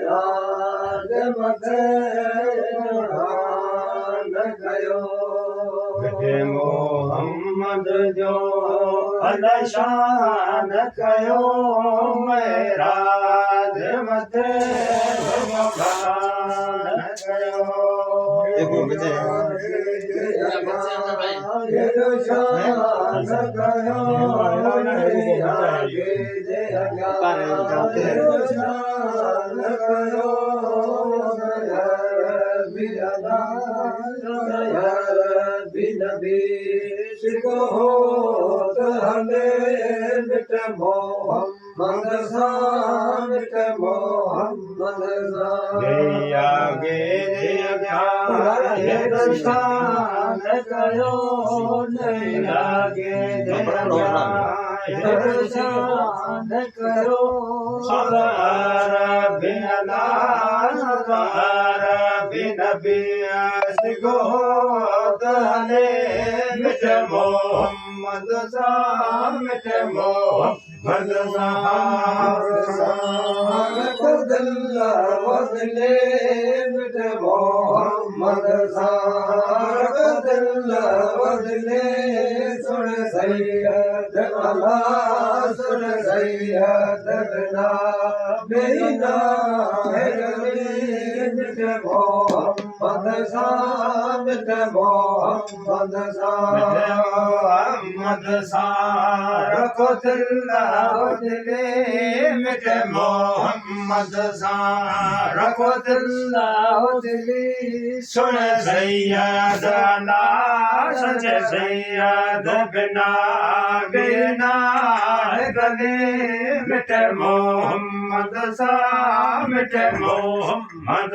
राज मथे कयो मोहम्मद जो अलशान कयो राज मथे कयो मोहम्मद सामिट मोहम्मद दिल्ला बदले मिट मोहम्मद दिल्ला बदले सुन सैयद अला सुन सैयद बिना बिना मिट मोहम्मद सामिट मोहम्मद रखो दिल्ला बदले मिट मोहम्मद रखो दिल्ला बदले सुन सैयद अला सच सैयद बिना बिना गले मिट मोहम्मद मिट मोहम्मद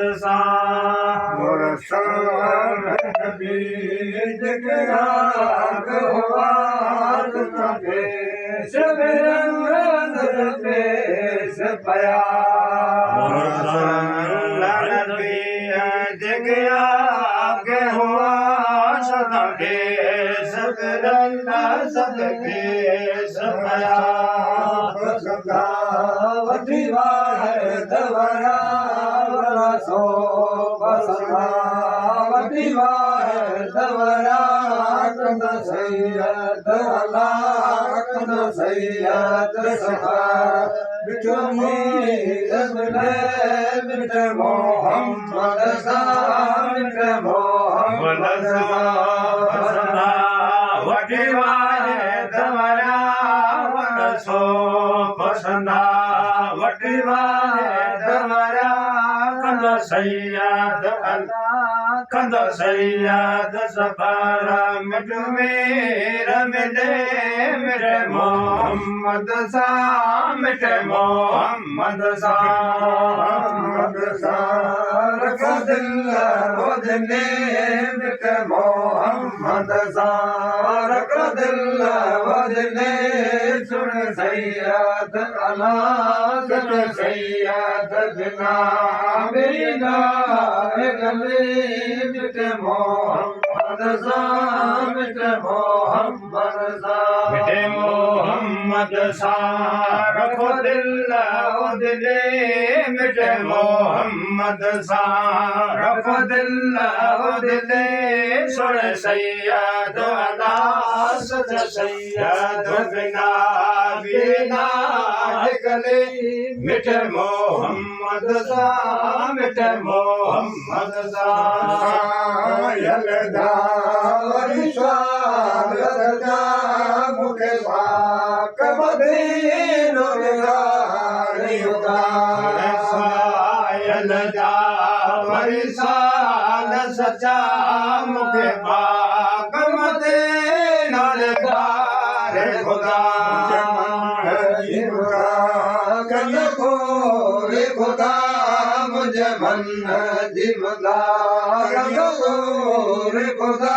सैयद अला सैयद मिट मोहम्मद मिट मोहम्मद वटिवाए दवरा वनसो पसंदा वटिवाए दवरा कंद सैयद अला कंद सैयद सफारा मिट मेरा मिले मेरे मोहम्मद मिट मोहम्मद रखो दिल्ला बदले मिट मोहम्मद रखो दिल्ला बदले सुन सैयद अला सुन सैयद बिना बिना गले मिट मोहम्मद मिट मोहम्मद मिटे मोहम्मद रखो दिल्ला बदले मिट मोहम्मद रखो दिल्ला बदले सुन सैयद अला सच सैयद बिना बिना गले मिट मोहम्मद मिट मोहम्मद यलदा वरिशालदा मुखे पाक मदीनो निगारियोदा यलदा वरिशाल सचा मुखे पाक मदीनो निगारे खुदा कल को रे खुदा मुझे मन जिमदार रे खुदा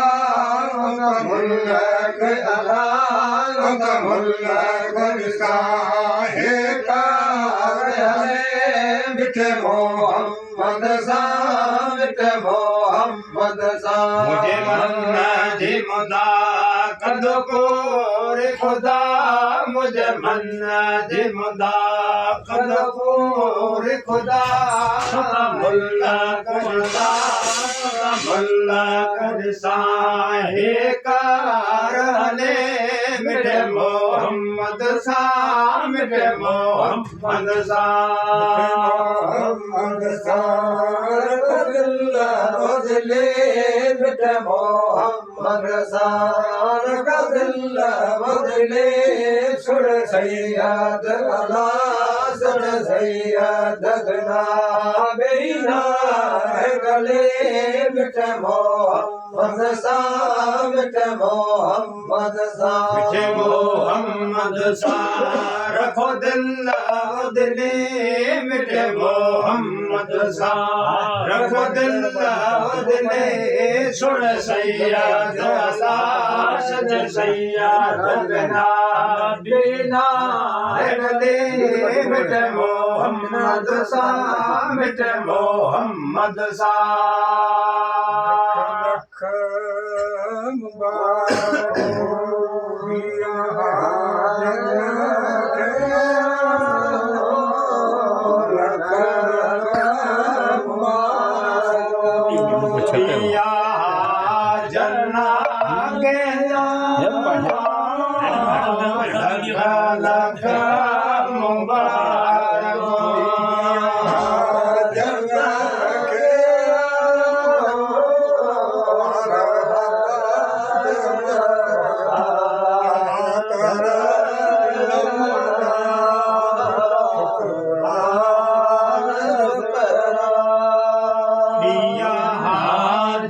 मुल्क अला मुल्क है मिट मोहम्मद मिट मोहम्मद मुझे मन जिमदा कद को रे खुदा मुझे मन जिमदा कद को रे खुदा मुल्ला करता मुल्ला कर साहे कारने मिटे मोहम्मद सा मिटे मोहम्मद सा मोहम्मद सा कदिल्ला बदले मिटे मोहम्मद सा कदिल्ला बदले सुर सैयद अला सुर सैयद गना बेना है गले मिटे मोहम्मद सा मिटे मोहम्मद सा मिटे मोहम्मद सा रखो दिल दिले मिटे मोहम्मद सा रखो दिल दिले सुन सैयद अला सज सैयद गना बेना है गले मिटे मोहम्मद सा मिटे मोहम्मद सा जना गया लख मुबारक जना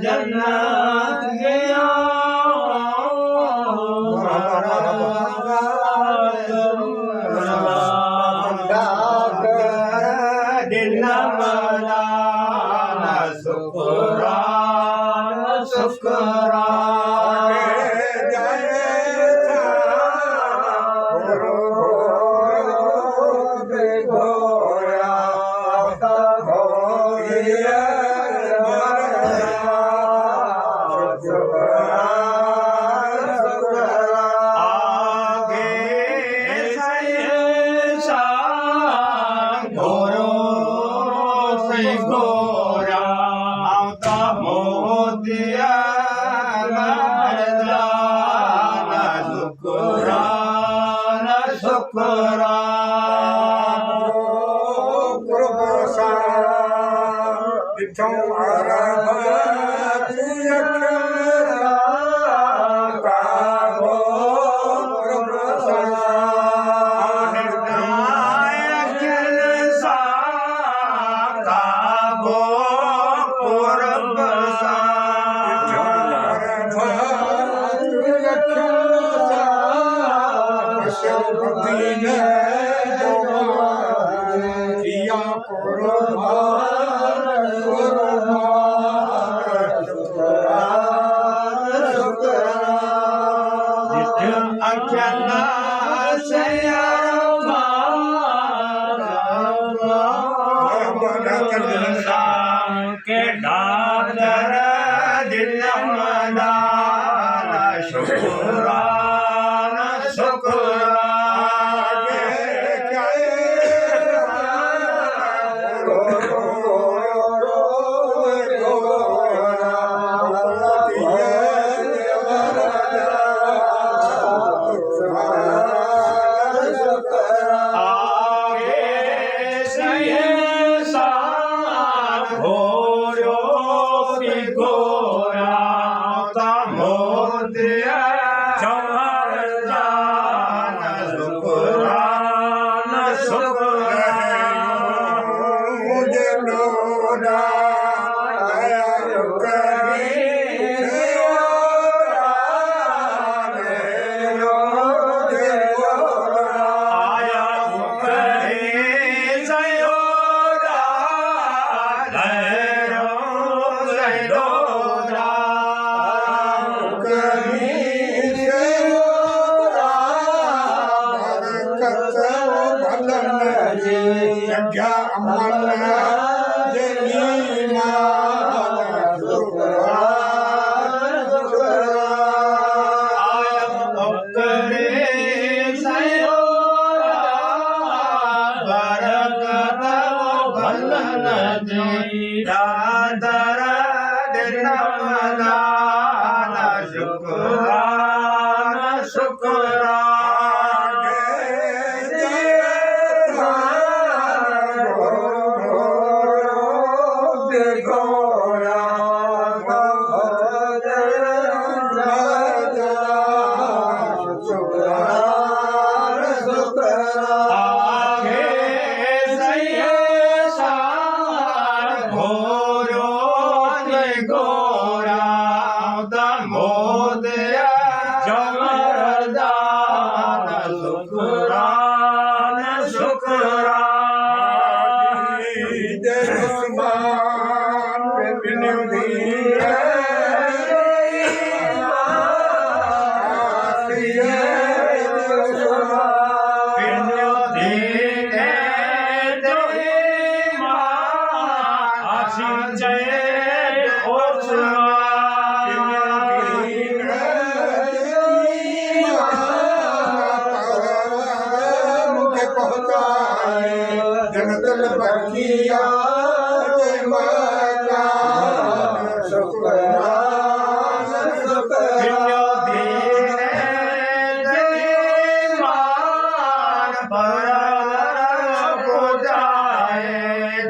जन्नत गया दिन मनाना शुक्रान शुक्रान गोरा आता मोतिया मर्दान शुक्रान शुक्रान कुर्बसा बिठों के डादर दिल मदाना शुक्रान शुक्रान ਪਾਲਨ ਜੀ ਦਾਦਰ ਦਿਨਮਦਾਨ ਸ਼ੁਕਰਾਨ ਸ਼ੁਕਰਾਨ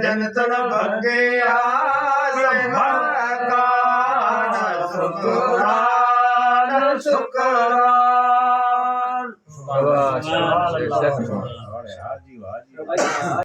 ਜਨਤਨ ਭੰਗਿਆ ਸ਼ੁਕਰਾਨ ਸ਼ੁਕਰਾਨ।